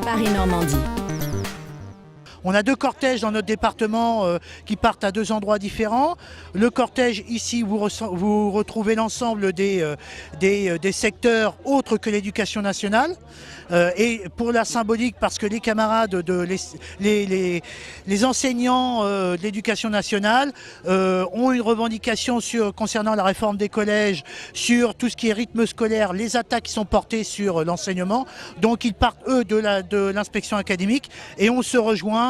Paris-Normandie. On a deux cortèges dans notre département qui partent à deux endroits différents. Le cortège ici, vous retrouvez l'ensemble des secteurs autres que l'éducation nationale. Et pour la symbolique, parce que les camarades, les enseignants de l'éducation nationale ont une revendication concernant la réforme des collèges, sur tout ce qui est rythme scolaire, les attaques qui sont portées sur l'enseignement. Donc ils partent, eux, de l'inspection académique et on se rejoint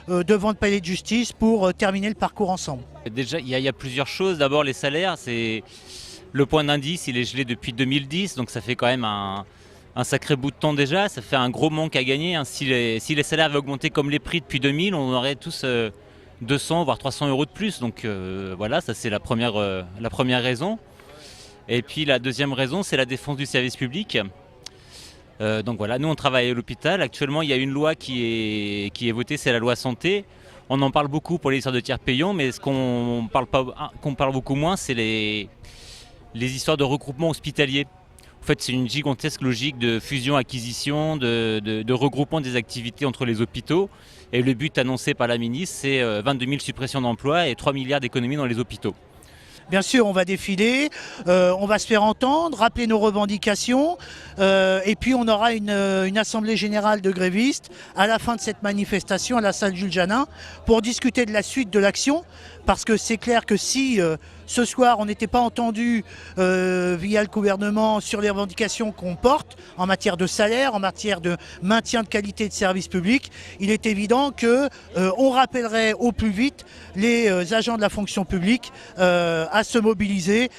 devant le palais de justice pour terminer le parcours ensemble. Déjà, il y a plusieurs choses. D'abord, les salaires, c'est le point d'indice, il est gelé depuis 2010, donc ça fait quand même un sacré bout de temps déjà. Ça fait un gros manque à gagner, hein. Si les salaires avaient augmenté comme les prix depuis 2000, on aurait tous 200 voire 300 euros de plus. Donc voilà, ça c'est la première raison. Et puis la deuxième raison, c'est la défense du service public. Donc voilà, nous on travaille à l'hôpital. Actuellement, il y a une loi qui est votée, c'est la loi santé. On en parle beaucoup pour les histoires de tiers payants, mais ce qu'on parle beaucoup moins, c'est les histoires de regroupement hospitalier. En fait, c'est une gigantesque logique de fusion-acquisition, de regroupement des activités entre les hôpitaux. Et le but annoncé par la ministre, c'est 22 000 suppressions d'emplois et 3 milliards d'économies dans les hôpitaux. Bien sûr, on va défiler, on va se faire entendre, rappeler nos revendications et puis on aura une assemblée générale de grévistes à la fin de cette manifestation à la salle Jules Janin pour discuter de la suite de l'action, parce que c'est clair que si ce soir on n'était pas entendu via le gouvernement sur les revendications qu'on porte en matière de salaire, en matière de maintien de qualité de service public, il est évident qu'on rappellerait au plus vite les agents de la fonction publique à se mobiliser.